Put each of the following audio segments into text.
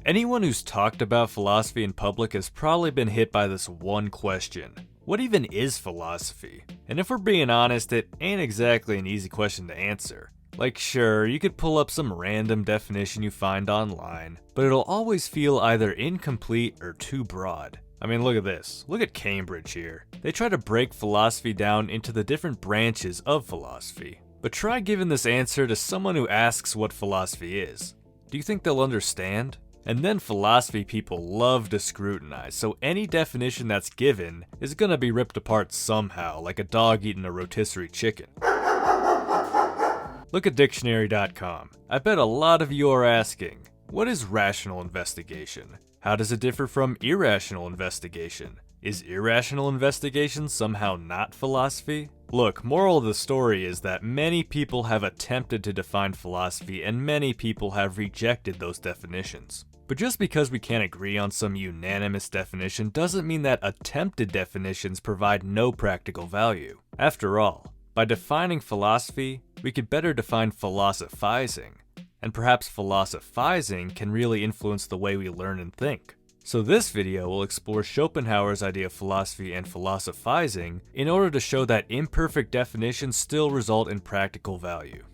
Anyone who's talked about philosophy in public has probably been hit by this one question. What even is philosophy? And if we're being honest, it ain't exactly an easy question to answer. Like sure, you could pull up some random definition you find online, but it'll always feel either incomplete or too broad. I mean, look at this. Look at Cambridge here. They try to break philosophy down into the different branches of philosophy. But try giving this answer to someone who asks what philosophy is. Do you think they'll understand? And then philosophy people love to scrutinize, so any definition that's given is gonna be ripped apart somehow, like a dog eating a rotisserie chicken. Look at dictionary.com. I bet a lot of you are asking, what is rational investigation? How does it differ from irrational investigation? Is irrational investigation somehow not philosophy? Look, moral of the story is that many people have attempted to define philosophy and many people have rejected those definitions. But just because we can't agree on some unanimous definition doesn't mean that attempted definitions provide no practical value. After all, by defining philosophy, we could better define philosophizing. And perhaps philosophizing can really influence the way we learn and think. So this video will explore Schopenhauer's idea of philosophy and philosophizing in order to show that imperfect definitions still result in practical value.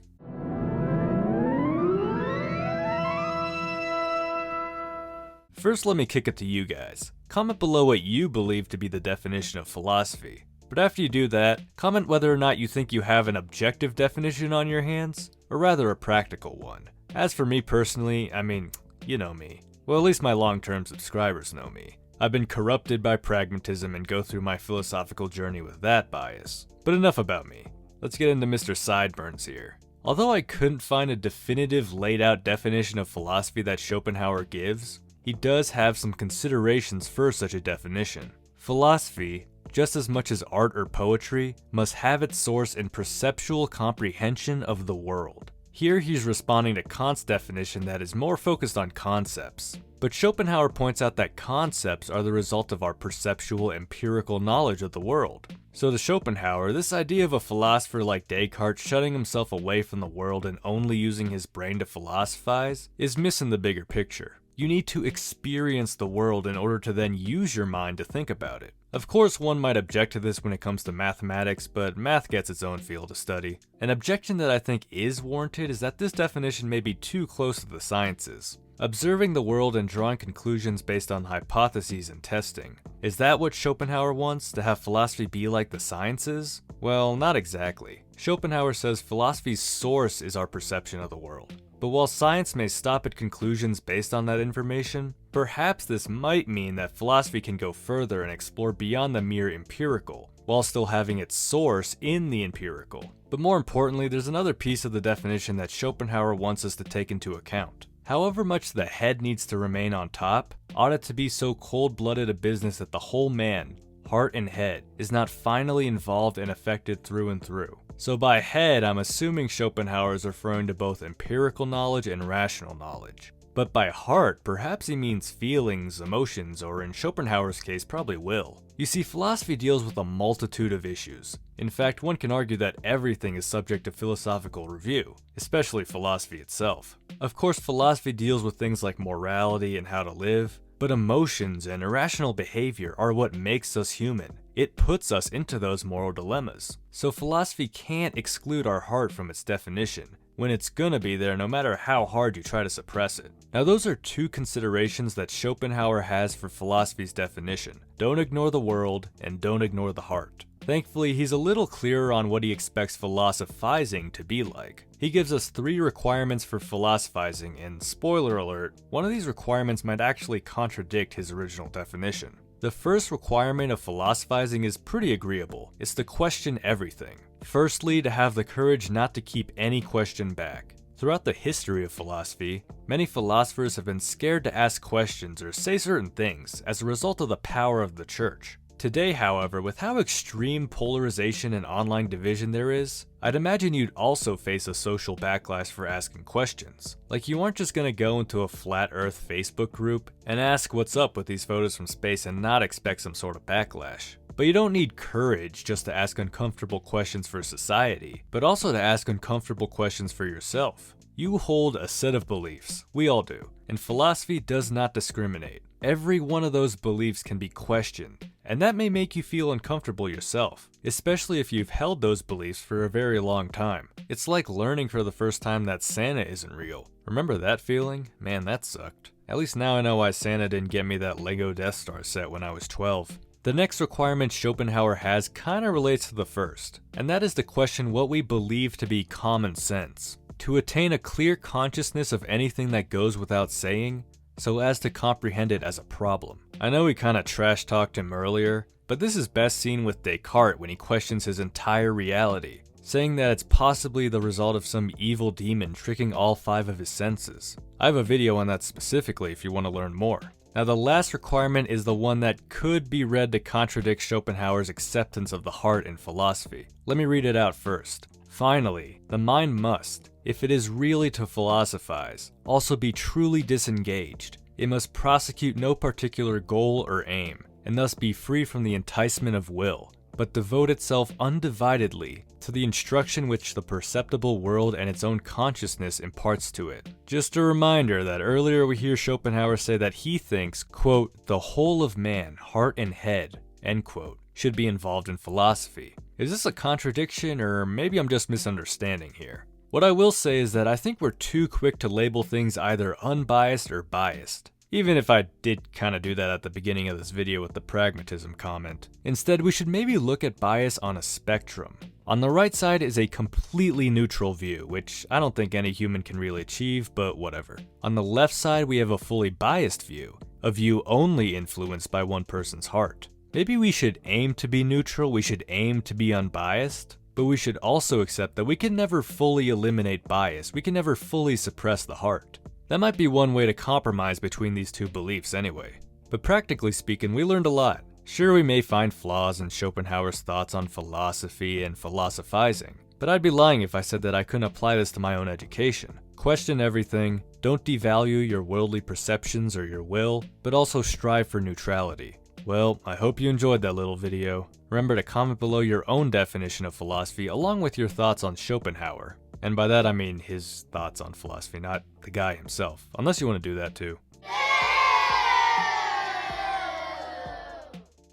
First, let me kick it to you guys. Comment below what you believe to be the definition of philosophy. But after you do that, comment whether or not you think you have an objective definition on your hands, or rather a practical one. As for me personally, I mean, you know me. Well, at least my long-term subscribers know me. I've been corrupted by pragmatism and go through my philosophical journey with that bias. But enough about me. Let's get into Mr. Sideburns here. Although I couldn't find a definitive laid-out definition of philosophy that Schopenhauer gives, he does have some considerations for such a definition. Philosophy, just as much as art or poetry, must have its source in perceptual comprehension of the world. Here he's responding to Kant's definition that is more focused on concepts. But Schopenhauer points out that concepts are the result of our perceptual empirical knowledge of the world. So to Schopenhauer, this idea of a philosopher like Descartes shutting himself away from the world and only using his brain to philosophize is missing the bigger picture. You need to experience the world in order to then use your mind to think about it. Of course, one might object to this when it comes to mathematics, but math gets its own field to study. An objection that I think is warranted is that this definition may be too close to the sciences. Observing the world and drawing conclusions based on hypotheses and testing. Is that what Schopenhauer wants, to have philosophy be like the sciences? Well, not exactly. Schopenhauer says philosophy's source is our perception of the world. But while science may stop at conclusions based on that information, perhaps this might mean that philosophy can go further and explore beyond the mere empirical, while still having its source in the empirical. But more importantly, there's another piece of the definition that Schopenhauer wants us to take into account. However much the head needs to remain on top, ought it to be so cold-blooded a business that the whole man, heart and head, is not finally involved and affected through and through. So by head, I'm assuming Schopenhauer is referring to both empirical knowledge and rational knowledge. But by heart, perhaps he means feelings, emotions, or in Schopenhauer's case, probably will. You see, philosophy deals with a multitude of issues. In fact, one can argue that everything is subject to philosophical review, especially philosophy itself. Of course, philosophy deals with things like morality and how to live, but emotions and irrational behavior are what makes us human. It puts us into those moral dilemmas. So philosophy can't exclude our heart from its definition, when it's gonna be there no matter how hard you try to suppress it. Now those are two considerations that Schopenhauer has for philosophy's definition. Don't ignore the world, and don't ignore the heart. Thankfully, he's a little clearer on what he expects philosophizing to be like. He gives us 3 requirements for philosophizing, and spoiler alert, one of these requirements might actually contradict his original definition. The first requirement of philosophizing is pretty agreeable. It's to question everything. Firstly, to have the courage not to keep any question back. Throughout the history of philosophy, many philosophers have been scared to ask questions or say certain things as a result of the power of the church. Today, however, with how extreme polarization and online division there is, I'd imagine you'd also face a social backlash for asking questions. Like, you aren't just gonna go into a flat earth Facebook group and ask what's up with these photos from space and not expect some sort of backlash. But you don't need courage just to ask uncomfortable questions for society, but also to ask uncomfortable questions for yourself. You hold a set of beliefs. We all do. And philosophy does not discriminate. Every one of those beliefs can be questioned, and that may make you feel uncomfortable yourself, especially if you've held those beliefs for a very long time. It's like learning for the first time that Santa isn't real. Remember that feeling? Man, that sucked. At least now I know why Santa didn't get me that Lego Death Star set when I was 12. The next requirement Schopenhauer has kinda relates to the first, and that is to question what we believe to be common sense. To attain a clear consciousness of anything that goes without saying, so as to comprehend it as a problem. I know we kinda trash talked him earlier, but this is best seen with Descartes when he questions his entire reality, saying that it's possibly the result of some evil demon tricking all 5 of his senses. I have a video on that specifically if you want to learn more. Now the last requirement is the one that could be read to contradict Schopenhauer's acceptance of the heart in philosophy. Let me read it out first. Finally, the mind must, if it is really to philosophize, also be truly disengaged. It must prosecute no particular goal or aim, and thus be free from the enticement of will, but devote itself undividedly to the instruction which the perceptible world and its own consciousness imparts to it. Just a reminder that earlier we hear Schopenhauer say that he thinks, quote, the whole of man, heart and head, end quote, should be involved in philosophy. Is this a contradiction, or maybe I'm just misunderstanding here? What I will say is that I think we're too quick to label things either unbiased or biased. Even if I did kinda do that at the beginning of this video with the pragmatism comment. Instead, we should maybe look at bias on a spectrum. On the right side is a completely neutral view, which I don't think any human can really achieve, but whatever. On the left side, we have a fully biased view, a view only influenced by one person's heart. Maybe we should aim to be neutral, we should aim to be unbiased, but we should also accept that we can never fully eliminate bias, we can never fully suppress the heart. That might be one way to compromise between these two beliefs anyway. But practically speaking, we learned a lot. Sure, we may find flaws in Schopenhauer's thoughts on philosophy and philosophizing, but I'd be lying if I said that I couldn't apply this to my own education. Question everything, don't devalue your worldly perceptions or your will, but also strive for neutrality. Well, I hope you enjoyed that little video. Remember to comment below your own definition of philosophy along with your thoughts on Schopenhauer. And by that I mean his thoughts on philosophy, not the guy himself. Unless you want to do that too.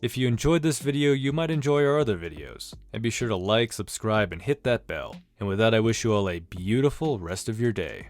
If you enjoyed this video, you might enjoy our other videos. And be sure to like, subscribe, and hit that bell. And with that, I wish you all a beautiful rest of your day.